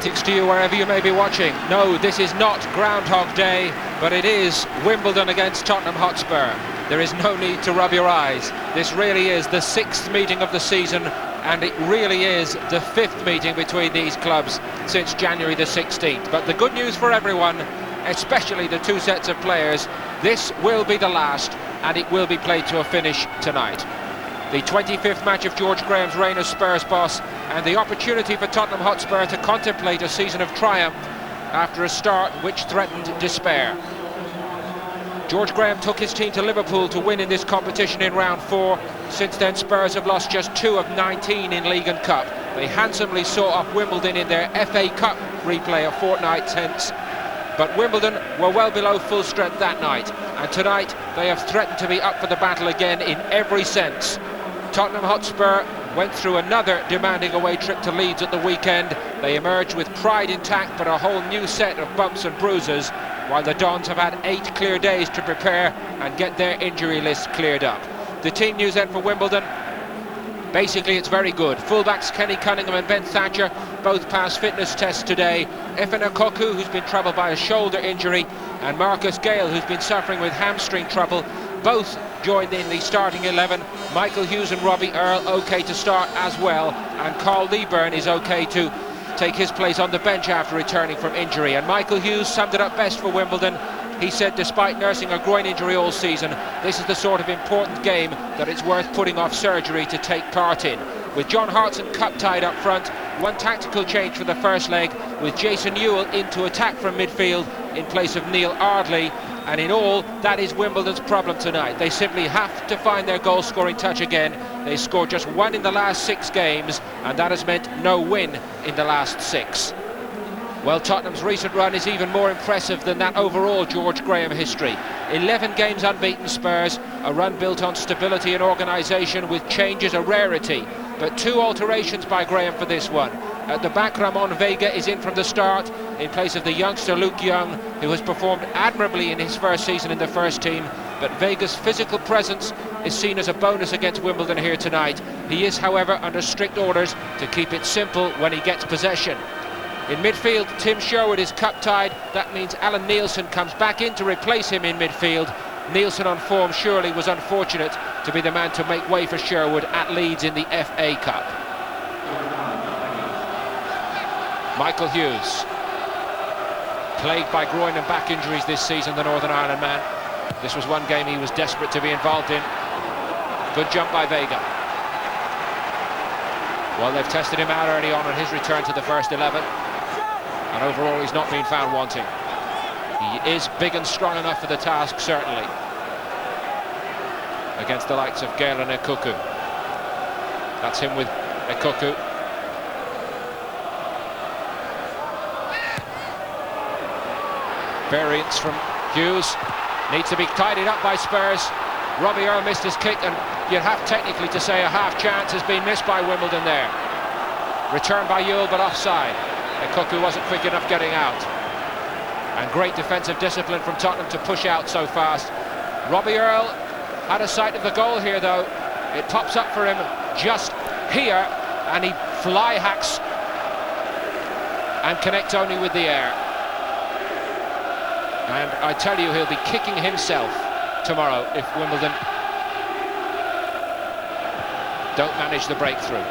To you wherever you may be watching. No, this is not Groundhog Day, but it is Wimbledon against Tottenham Hotspur. There is no need to rub your eyes. This really is the 6th meeting of the season, and it really is the 5th meeting between these clubs since January the 16th. But the good news for everyone, especially the two sets of players, this will be the last, and it will be played to a finish tonight. The 25th match of George Graham's reign as Spurs boss, and the opportunity for Tottenham Hotspur to contemplate a season of triumph after a start which threatened despair. George Graham took his team to Liverpool to win in this competition in round 4. Since then, Spurs have lost just 2 of 19 in League and Cup. They handsomely saw off Wimbledon in their FA Cup replay a fortnight hence. But Wimbledon were well below full strength that night, and tonight they have threatened to be up for the battle again in every sense. Tottenham Hotspur went through another demanding away trip to Leeds at the weekend. They emerged with pride intact, but a whole new set of bumps and bruises, while the Dons have had 8 clear days to prepare and get their injury list cleared up. The team news then for Wimbledon, basically it's very good. Fullbacks Kenny Cunningham and Ben Thatcher both passed fitness tests today. Efan Ekoku, who's been troubled by a shoulder injury, and Marcus Gale, who's been suffering with hamstring trouble, both joined in the starting 11. Michael Hughes and Robbie Earle okay to start as well, and Carl Lieburn is okay to take his place on the bench after returning from injury. And Michael Hughes summed it up best for Wimbledon. He said despite nursing a groin injury all season, this is the sort of important game that it's worth putting off surgery to take part in. With John Hartson cup-tied up front, one tactical change for the first leg, with Jason Ewell into attack from midfield in place of Neil Ardley. And in all, that is Wimbledon's problem tonight. They simply have to find their goal-scoring touch again. They scored just 1 in the last 6 games, and that has meant no win in the last 6. Well, Tottenham's recent run is even more impressive than that overall George Graham history. 11 games unbeaten Spurs, a run built on stability and organisation, with changes a rarity. But 2 alterations by Graham for this one. At the back, Ramon Vega is in from the start in place of the youngster Luke Young, who has performed admirably in his first season in the first team. But Vega's physical presence is seen as a bonus against Wimbledon here tonight. He is, however, under strict orders to keep it simple when he gets possession. In midfield, Tim Sherwood is cup-tied. That means Alan Nielsen comes back in to replace him in midfield. Nielsen on form surely was unfortunate to be the man to make way for Sherwood at Leeds in the FA Cup. Michael Hughes, plagued by groin and back injuries this season, the Northern Ireland man. This was one game he was desperate to be involved in. Good jump by Vega. Well, they've tested him out early on his return to the first 11, and overall he's not been found wanting. He is big and strong enough for the task, certainly, against the likes of Gale and Ekoku. That's him with Ekoku. Variance from Hughes, needs to be tidied up by Spurs. Robbie Earle missed his kick, and you'd have technically to say a half chance has been missed by Wimbledon there. Return by Ewell, but offside. Ekoku wasn't quick enough getting out. And great defensive discipline from Tottenham to push out so fast. Robbie Earle had a sight of the goal here, though. It pops up for him just here, and he fly hacks and connects only with the air. And I tell you, he'll be kicking himself tomorrow if Wimbledon don't manage the breakthrough.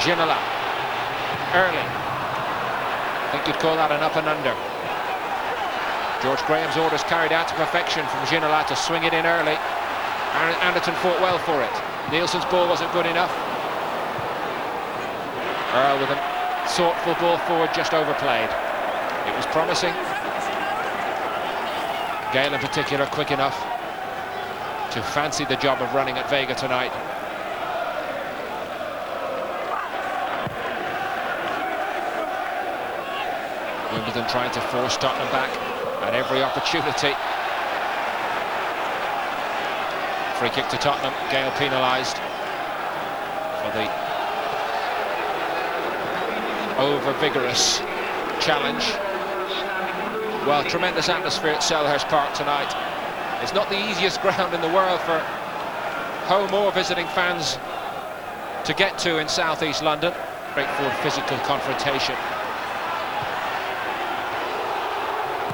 Ginola, early. I think you'd call that an up and under. George Graham's orders carried out to perfection from Ginola to swing it in early. Anderton fought well for it. Nielsen's ball wasn't good enough. Earle with a thoughtful ball forward, just overplayed. It was promising. Gale in particular quick enough to fancy the job of running at Vega tonight. Wimbledon trying to force Tottenham back at every opportunity. Free kick to Tottenham, Gale penalised for the over-vigorous challenge. Well, tremendous atmosphere at Selhurst Park tonight. It's not the easiest ground in the world for home or visiting fans to get to in southeast London. straightforward physical confrontation.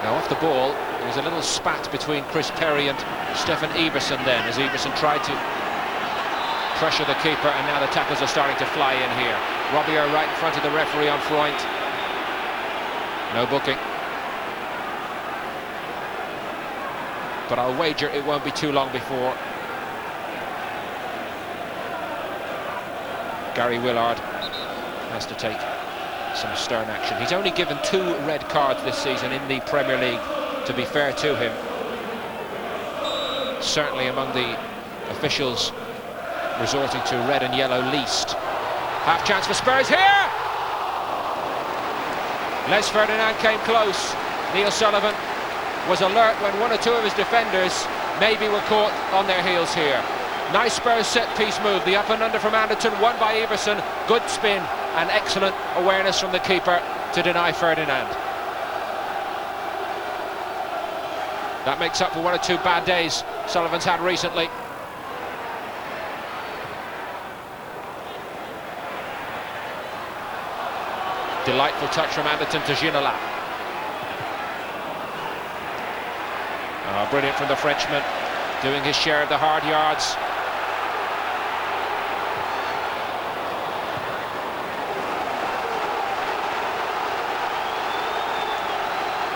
Now off the ball, there was a little spat between Chris Perry and Stefan Iversen then, as Iversen tried to pressure the keeper, and now the tackles are starting to fly in here. Robier right in front of the referee on Freund. No booking. But I'll wager it won't be too long before Gary Willard has to take some stern action. He's only given 2 red cards this season in the Premier League, to be fair to him. Certainly among the officials resorting to red and yellow least. Half chance for Spurs here! Les Ferdinand came close. Neil Sullivan was alert when 1 or 2 of his defenders maybe were caught on their heels here. Nice Spurs set-piece move. The up and under from Anderton, won by Iversen. Good spin and excellent awareness from the keeper to deny Ferdinand. That makes up for 1 or 2 bad days Sullivan's had recently. Delightful touch from Anderton to Ginola. Brilliant from the Frenchman, doing his share of the hard yards.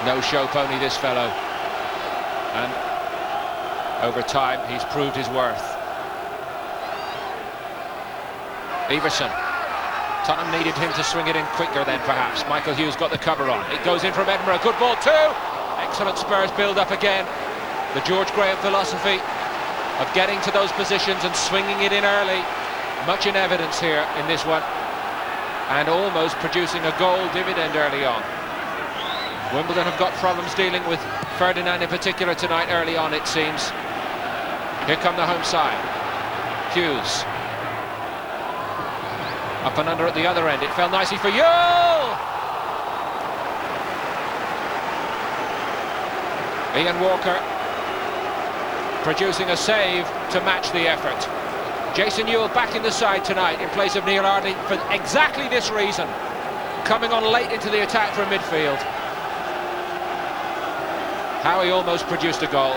No show pony, this fellow, and over time he's proved his worth. Iversen. Tottenham needed him to swing it in quicker then, perhaps. Michael Hughes got the cover on. It goes in from Edinburgh. Good ball too. Excellent Spurs build-up again. The George Graham philosophy of getting to those positions and swinging it in early. Much in evidence here in this one. And almost producing a goal dividend early on. Wimbledon have got problems dealing with Ferdinand in particular tonight early on, it seems. Here come the home side. Hughes. Up and under at the other end. It fell nicely for Yule! Ian Walker producing a save to match the effort. Jason Ewell back in the side tonight in place of Neil Ardley for exactly this reason. Coming on late into the attack from midfield. Howie almost produced a goal.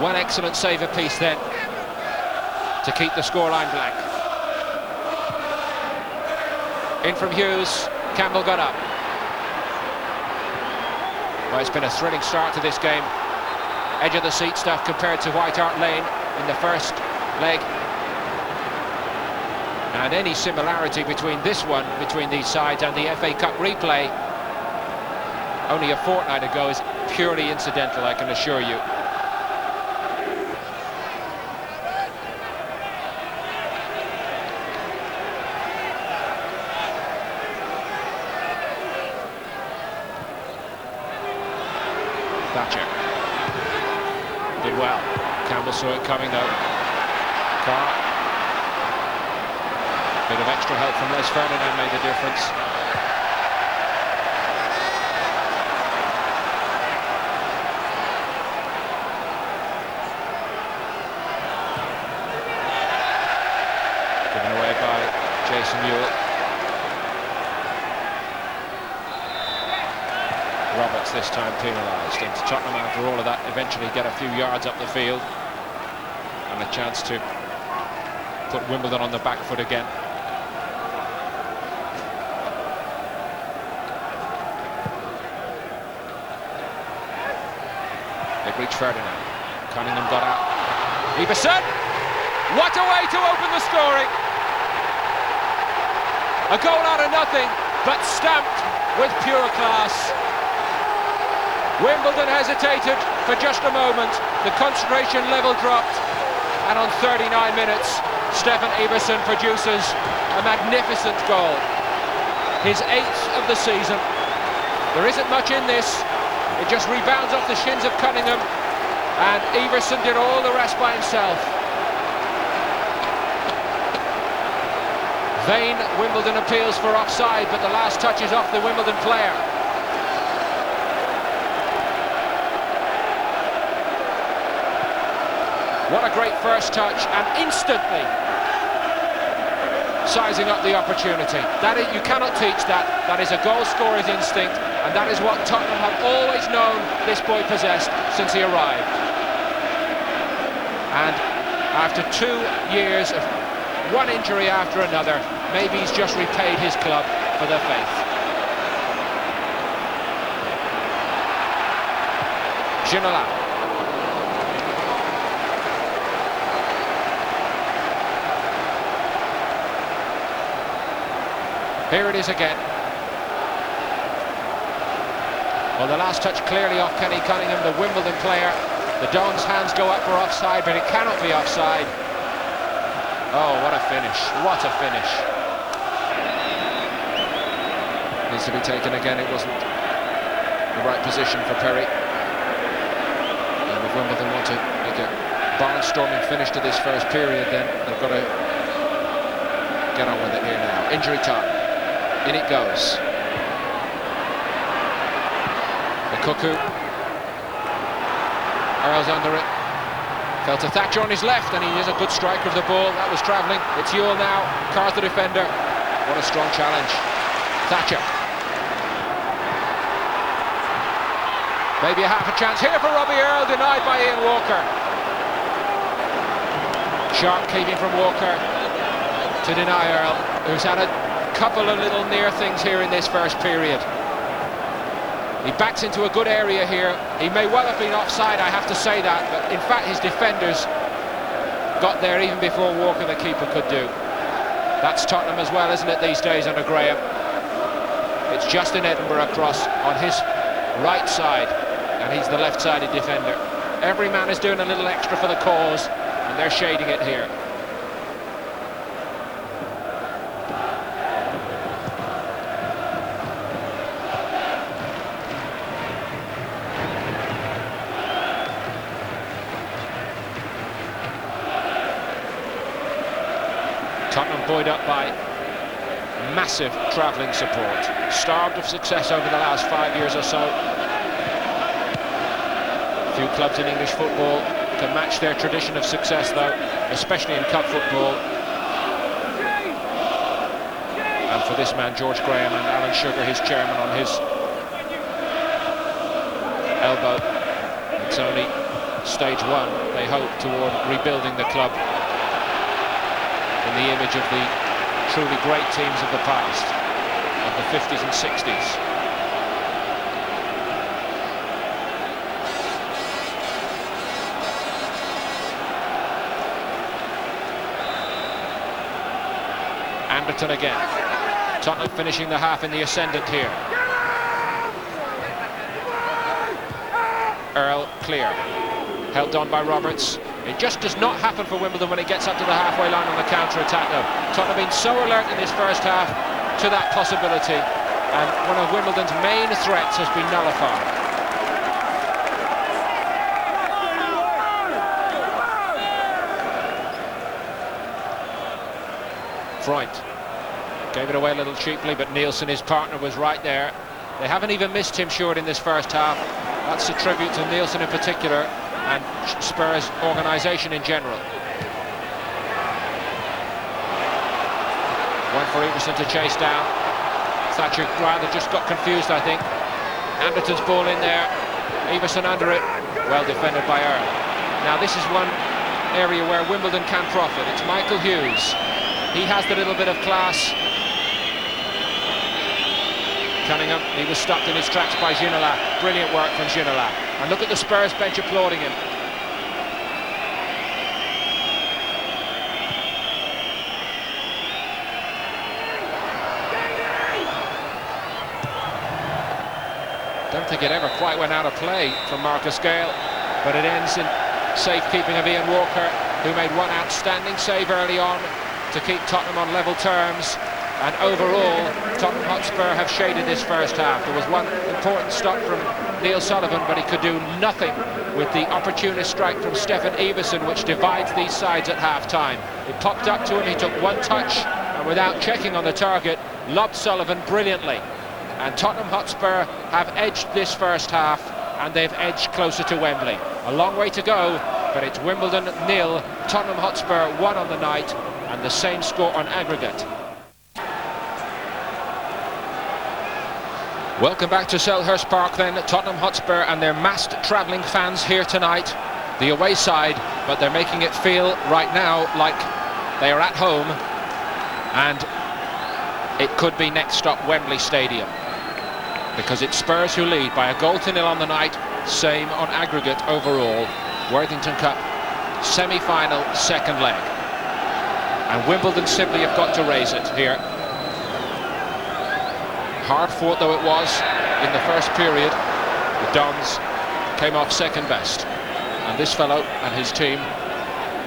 One excellent save apiece then to keep the scoreline blank. In from Hughes, Campbell got up. Well, it's been a thrilling start to this game. Edge of the seat stuff compared to White Hart Lane in the first leg. And any similarity between this one, between these sides, and the FA Cup replay only a fortnight ago is purely incidental, I can assure you. Thatcher did well. Campbell saw it coming though. Carr. Bit of extra help from Les Ferdinand made the difference. Given away by Jason Ewell. Roberts this time penalised, and Tottenham, after all of that, eventually get a few yards up the field and a chance to put Wimbledon on the back foot again. They reach Ferdinand. Cunningham got out. Iversen! What a way to open the scoring! A goal out of nothing, but stamped with pure class. Wimbledon hesitated for just a moment. The concentration level dropped, and on 39 minutes, Stefan Iversen produces a magnificent goal. His 8th of the season. There isn't much in this. It just rebounds off the shins of Cunningham, and Iversen did all the rest by himself. Vain Wimbledon appeals for offside, but the last touch is off the Wimbledon player. What a great first touch, and instantly sizing up the opportunity. That is, you cannot teach that. That is a goal scorer's instinct, and that is what Tottenham have always known this boy possessed since he arrived. And after 2 years of one injury after another, maybe he's just repaid his club for their faith. Ginola. Here it is again. Well, the last touch clearly off Kenny Cunningham, the Wimbledon player. The Don's hands go up for offside, but it cannot be offside. Oh, what a finish. What a finish. Needs to be taken again. It wasn't the right position for Perry. And if Wimbledon want to make a barnstorming finish to this first period, then they've got to get on with it here now. Injury time. In it goes. The Cuckoo. Earl's under it. Fell to Thatcher on his left, and he is a good striker of the ball. That was travelling. It's Ewell now. Carr the defender. What a strong challenge. Thatcher. Maybe a half a chance here for Robbie Earl, denied by Ian Walker. Sharp keeping from Walker to deny Earl, who's had a couple of little near things here in this first period. He backs into a good area here. He may well have been offside, I have to say that, but in fact his defenders got there even before Walker, the keeper, could do. That's Tottenham as well, isn't it, these days under Graham? It's Justin Edinburgh cross on his right side, and he's the left-sided defender. Every man is doing a little extra for the cause, and they're shading it here. Tottenham buoyed up by massive travelling support, starved of success over the last 5 years or so. Few clubs in English football can match their tradition of success, though, especially in cup football. And for this man, George Graham, and Alan Sugar, his chairman, on his elbow, it's only stage one, they hope, toward rebuilding the club in the image of the truly great teams of the past, of the 50s and 60s. Anderton again. Tottenham finishing the half in the ascendant here. Earl clear. Helped on by Roberts. It just does not happen for Wimbledon when it gets up to the halfway line on the counter-attack, though. Tottenham have been so alert in this first half to that possibility, and one of Wimbledon's main threats has been nullified. Freund gave it away a little cheaply, but Nielsen, his partner, was right there. They haven't even missed him short in this first half. That's a tribute to Nielsen in particular, and Spurs organisation in general. One for Everson to chase down. Thatcher rather just got confused, I think. Anderton's ball in there. Everson under it. Well defended by Earl. Now this is one area where Wimbledon can profit. It's Michael Hughes. He has the little bit of class. Cunningham, he was stopped in his tracks by Ginola. Brilliant work from Ginola. And look at the Spurs bench applauding him. Don't think it ever quite went out of play from Marcus Gale, but it ends in safekeeping of Ian Walker, who made one outstanding save early on to keep Tottenham on level terms. And overall, Tottenham Hotspur have shaded this first half. There was one important stop from Neil Sullivan, but he could do nothing with the opportunist strike from Stefan Everson, which divides these sides at half-time. It popped up to him, he took one touch, and without checking on the target, lobbed Sullivan brilliantly. And Tottenham Hotspur have edged this first half, and they've edged closer to Wembley. A long way to go, but it's Wimbledon 0, Tottenham Hotspur 1 on the night, and the same score on aggregate. Welcome back to Selhurst Park then. Tottenham Hotspur and their massed travelling fans here tonight. The away side, but they're making it feel right now like they are at home, and it could be next stop Wembley Stadium, because it's Spurs who lead by 1-0 on the night, same on aggregate overall. Worthington Cup semi-final second leg, and Wimbledon simply have got to raise it here. Hard fought though it was in the first period, the Dons came off second best, and this fellow and his team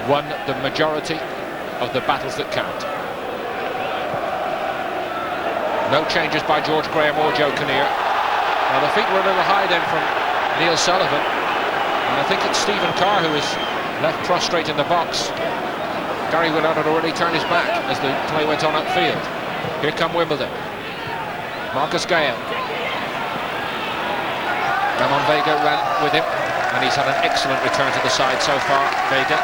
won the majority of the battles that count. No changes by George Graham or Joe Kinnear. Now the feet were a little high then from Neil Sullivan, and I think it's Stephen Carr who is left prostrate in the box. Gary Willard had already turned his back as the play went on upfield. Here come Wimbledon. Marcus Gale. Ramon Vega ran with him, and he's had an excellent return to the side so far, Vega,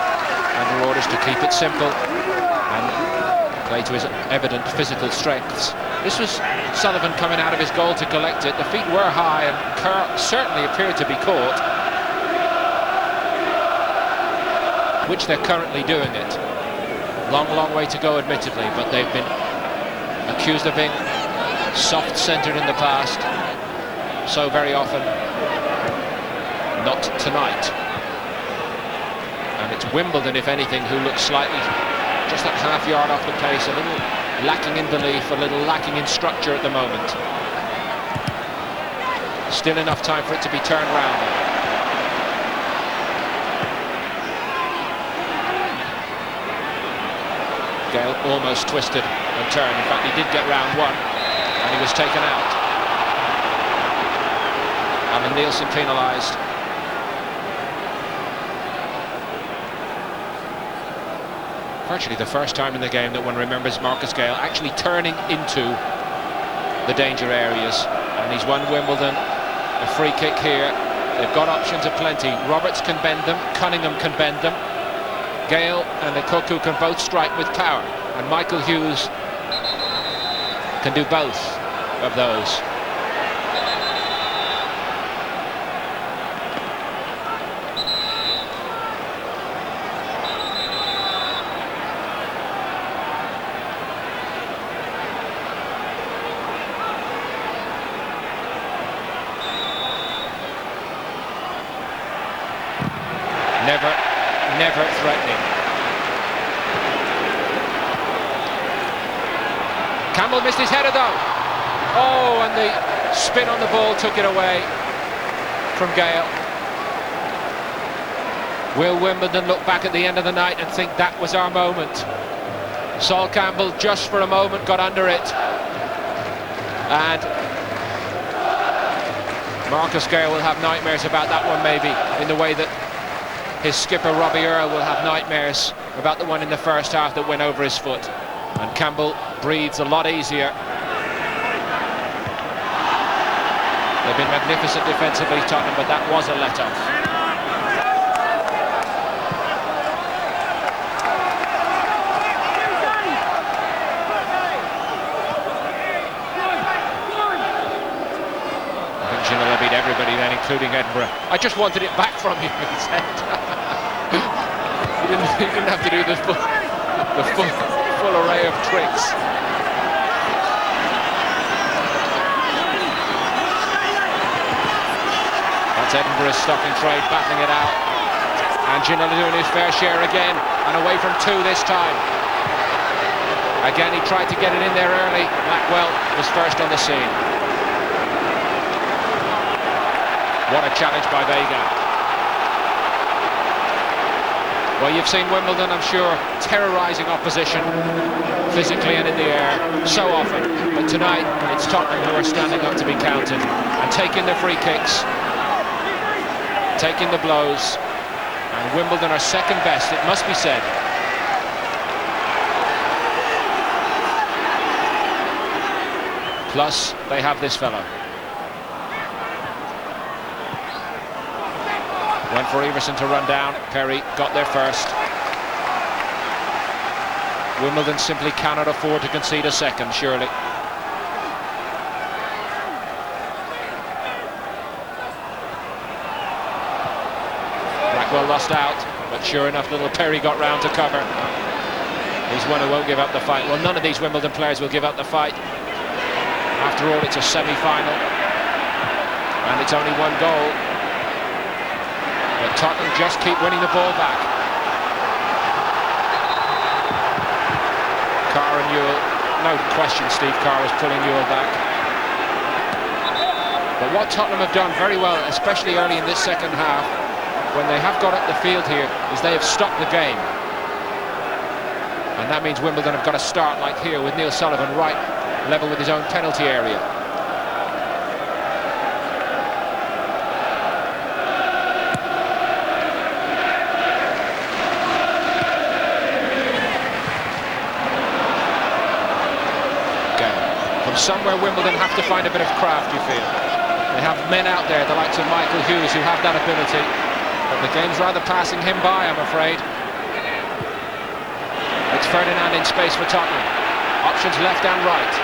under orders to keep it simple and play to his evident physical strengths. This was Sullivan coming out of his goal to collect it. The feet were high, and Kerr certainly appeared to be caught, which they're currently doing it. Long way to go, admittedly, but they've been accused of being soft-centred in the past, so very often not tonight. And it's Wimbledon, if anything, who looks slightly just that half yard off the pace, a little lacking in belief, a little lacking in structure at the moment. Still enough time for it to be turned round. Gale almost twisted and turned. In fact, he did get round one, and he was taken out. Alan Nielsen penalised. Virtually the first time in the game that one remembers Marcus Gale actually turning into the danger areas, and he's won Wimbledon. A free kick here. They've got options aplenty. Roberts can bend them, Cunningham can bend them, Gale and Nkoku can both strike with power, and Michael Hughes can do both of those. Never threatening. Campbell missed his header though. Oh, and the spin on the ball took it away from Gale. Will Wimbledon look back at the end of the night and think that was our moment? Sol Campbell just for a moment got under it, and Marcus Gale will have nightmares about that one, maybe, in the way that his skipper Robbie Earle will have nightmares about the one in the first half that went over his foot. And Campbell breathes a lot easier. They've been magnificent defensively, Tottenham, but that was a let-off. I think Ginola beat everybody then, including Edinburgh. I just wanted it back from you, he said. He didn't have to do the full array of tricks. That's Edinburgh's stocking trade battling it out, and Ginola doing his fair share again, and away from two this time. Again, he tried to get it in there early. Blackwell was first on the scene. What a challenge by Vega. Well, you've seen Wimbledon, I'm sure, terrorising opposition physically and in the air so often, but tonight it's Tottenham who are standing up to be counted and taking the free kicks, taking the blows, and Wimbledon are second best, it must be said. Plus, they have this fellow. Went for Everson to run down. Perry got there first. Wimbledon simply cannot afford to concede a second, surely. lost out, but sure enough, little Perry got round to cover. He's one who won't give up the fight. Well, none of these Wimbledon players will give up the fight. After all, it's a semi-final, and it's only one goal. But Tottenham just keep winning the ball back. Carr and Ewell, no question Steve Carr was pulling Ewell back. But what Tottenham have done very well, especially early in this second half, when they have got up the field here, is they have stopped the game. And that means Wimbledon have got to start like here with Neil Sullivan right level with his own penalty area. From somewhere Wimbledon have to find a bit of craft, you feel. They have men out there, the likes of Michael Hughes, who have that ability. But the game's rather passing him by, I'm afraid. It's Ferdinand in space for Tottenham. Options left and right.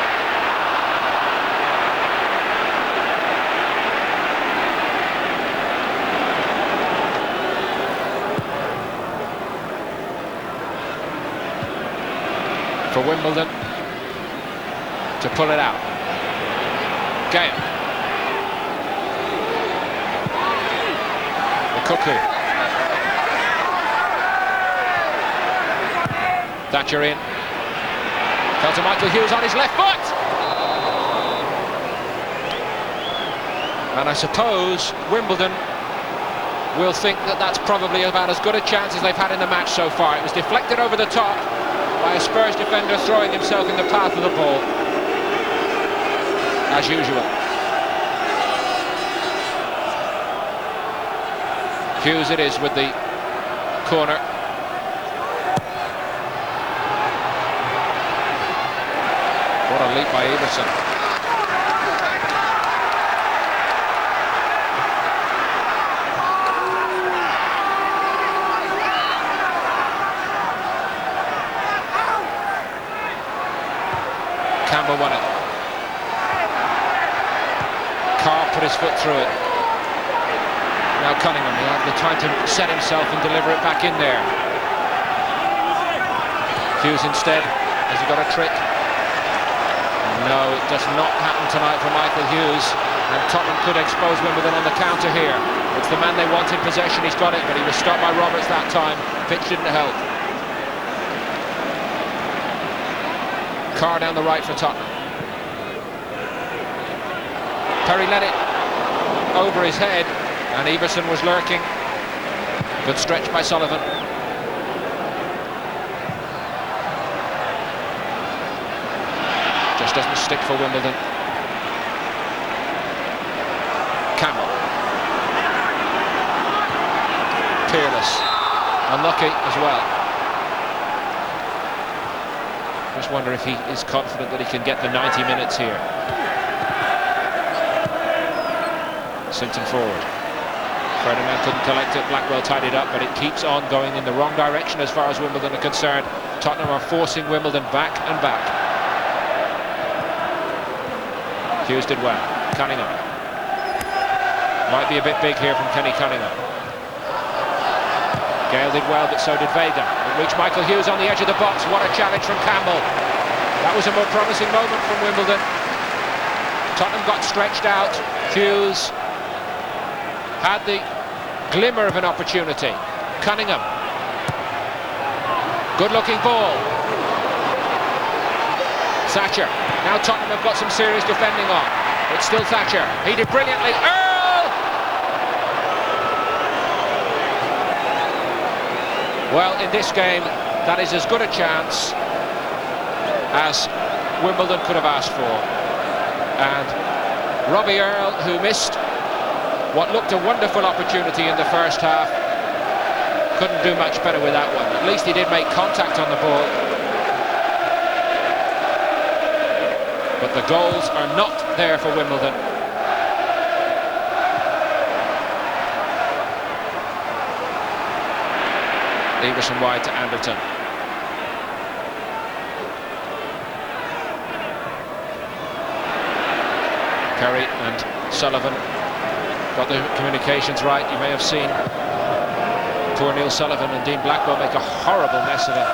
For Wimbledon to pull it out. Gale. The Cuckoo. Thatcher in. Fell to Michael Hughes on his left foot. And I suppose Wimbledon will think that that's probably about as good a chance as they've had in the match so far. It was deflected over the top by a Spurs defender throwing himself in the path of the ball, as usual. Hughes it is with the corner. What a leap by Everson. Campbell won it. Carr put his foot through it. Now Cunningham will have the time to set himself and deliver it back in there. Hughes instead. Has he got a trick? No, it does not happen tonight for Michael Hughes. And Tottenham could expose Wimbledon on the counter here. It's the man they want in possession. He's got it, but he was stopped by Roberts that time. Pitch didn't help. Carr down the right for Tottenham. Perry let it over his head, and Everson was lurking. Good stretch by Sullivan. Just doesn't stick for Wimbledon. Campbell. Peerless. Unlucky as well. Just wonder if he is confident that he can get the 90 minutes here. Sinton forward. Ferdinand couldn't collect it, Blackwell tied it up, but it keeps on going in the wrong direction as far as Wimbledon are concerned. Tottenham are forcing Wimbledon back and back. Hughes did well. Cunningham. Might be a bit big here from Kenny Cunningham. Gale did well, but so did Vega. It reached Michael Hughes on the edge of the box. What a challenge from Campbell. That was a more promising moment from Wimbledon. Tottenham got stretched out. Hughes had the glimmer of an opportunity. Cunningham. Good looking ball. Thatcher. Now Tottenham have got some serious defending on. It's still Thatcher. He did brilliantly. Earl! Well, in this game, that is as good a chance as Wimbledon could have asked for. And Robbie Earl, who missed what looked a wonderful opportunity in the first half, couldn't do much better with that one. At least he did make contact on the ball. But the goals are not there for Wimbledon. Everson wide to Anderton. Perry and Sullivan got the communications right. You may have seen Poor Neil Sullivan and Dean Blackwell make a horrible mess of it.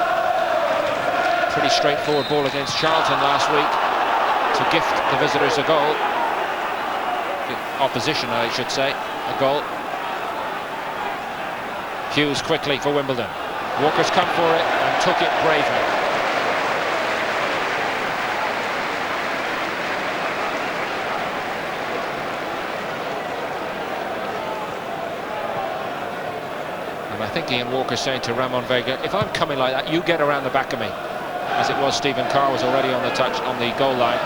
Pretty straightforward ball against Charlton last week to gift the visitors a goal. The opposition, I should say, a goal. Hughes quickly for Wimbledon. Walker's come for it and took it bravely. I think Ian Walker's saying to Ramon Vega, if I'm coming like that, you get around the back of me. As it was, Stephen Carr was already on the touch on the goal line.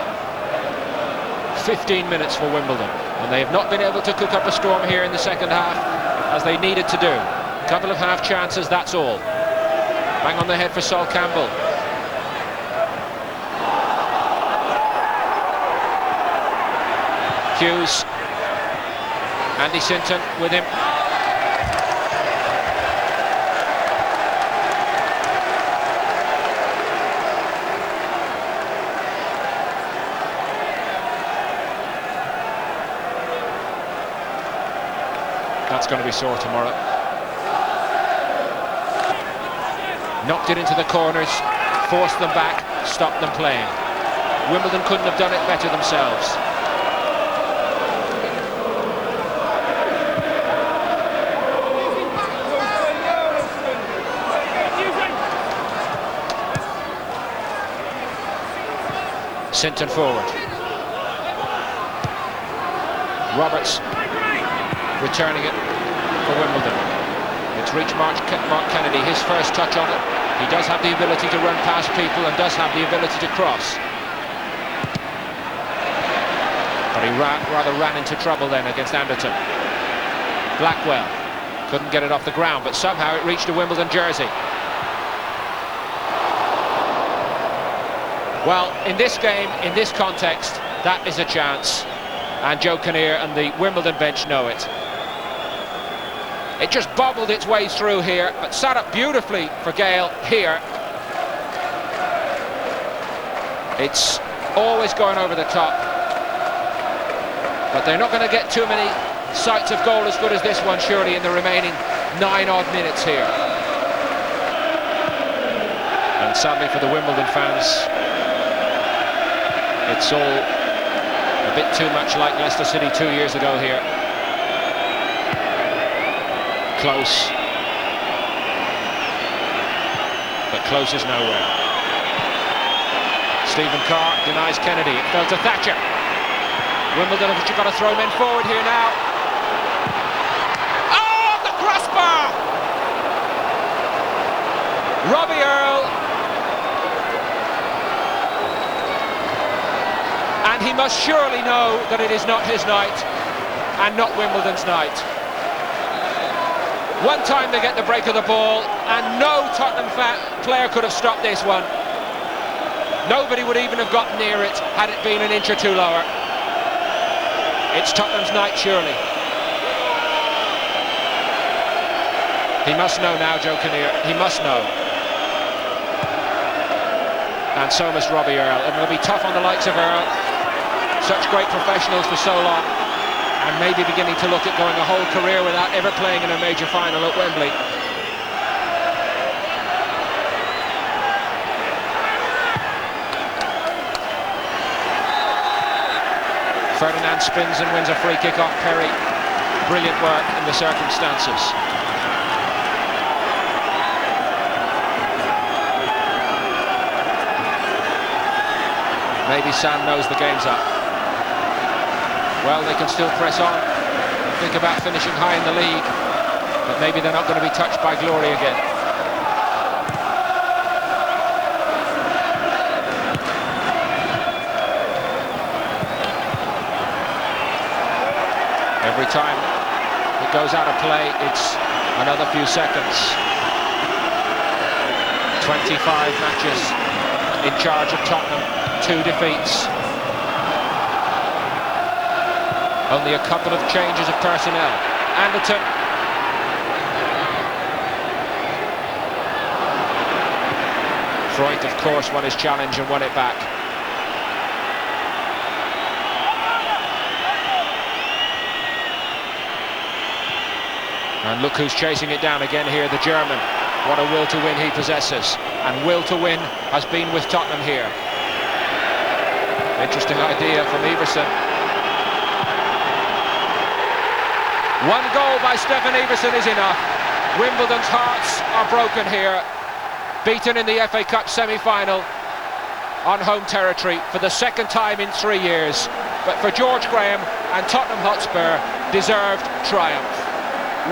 15 minutes for Wimbledon, and they have not been able to cook up a storm here in the second half, as they needed to do. A couple of half chances, that's all. Bang on the head for Sol Campbell. Hughes. Andy Sinton with him. That's going to be sore tomorrow. Knocked it into the corners, forced them back, stopped them playing. Wimbledon couldn't have done it better themselves. Sinton forward. Roberts returning it for Wimbledon. It's reached Mark Kennedy, his first touch on it. He does have the ability to run past people and does have the ability to cross. But he rather ran into trouble then against Anderton. Blackwell couldn't get it off the ground, but somehow it reached a Wimbledon jersey. Well, in this game, in this context, that is a chance. And Joe Kinnear and the Wimbledon bench know it. It just bobbled its way through here, but sat up beautifully for Gale here. It's always going over the top. But they're not going to get too many sights of goal as good as this one, surely, in the remaining 9-odd minutes here. And sadly for the Wimbledon fans, it's all a bit too much like Leicester City 2 years ago here. Close, but close is nowhere. Stephen Carr denies Kennedy. It fell to Thatcher. Wimbledon have got to throw men forward here now. Oh, the crossbar! Robbie Earle, and he must surely know that it is not his night and not Wimbledon's night. One time they get the break of the ball, and no Tottenham player could have stopped this one. Nobody would even have gotten near it had it been an inch or two lower. It's Tottenham's night, surely. He must know now, Joe Kinnear. He must know. And so must Robbie Earle. And it'll be tough on the likes of Earle. Such great professionals for so long. And maybe beginning to look at going a whole career without ever playing in a major final at Wembley. Ferdinand spins and wins a free kick off Perry. Brilliant work in the circumstances. Maybe Sam knows the game's up. Well, they can still press on, think about finishing high in the league, but maybe they're not going to be touched by glory again. Every time it goes out of play, it's another few seconds. 25 matches in charge of Tottenham, 2 defeats. Only a couple of changes of personnel. Anderton. Freud, of course, won his challenge and won it back. And look who's chasing it down again here, the German. What a will to win he possesses. And will to win has been with Tottenham here. Interesting idea from Everson. One goal by Stefan Everson is enough. Wimbledon's hearts are broken here. Beaten in the FA Cup semi-final on home territory for the second time in 3 years. But for George Graham and Tottenham Hotspur, deserved triumph.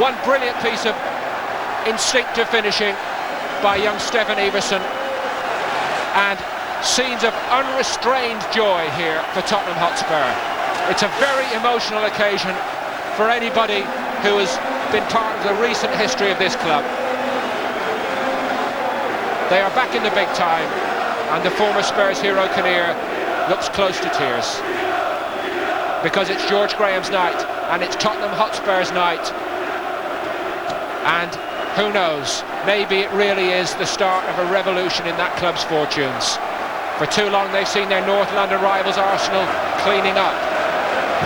One brilliant piece of instinctive finishing by young Stefan Everson, and scenes of unrestrained joy here for Tottenham Hotspur. It's a very emotional occasion for anybody who has been part of the recent history of this club. They are back in the big time, and the former Spurs hero Kinnear looks close to tears, because it's George Graham's night and it's Tottenham Hotspur's night. And who knows, maybe it really is the start of a revolution in that club's fortunes. For too long they've seen their North London rivals Arsenal cleaning up.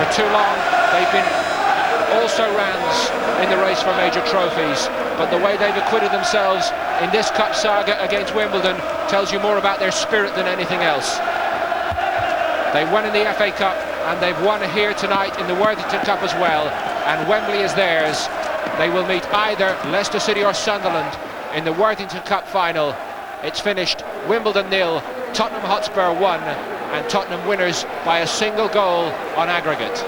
For too long they've been also rans in the race for major trophies, but the way they've acquitted themselves in this cup saga against Wimbledon tells you more about their spirit than anything else. They won in the FA Cup, and they've won here tonight in the Worthington Cup as well, and Wembley is theirs. They will meet either Leicester City or Sunderland in the Worthington Cup final. It's finished Wimbledon 0, Tottenham Hotspur 1, and Tottenham winners by a single goal on aggregate.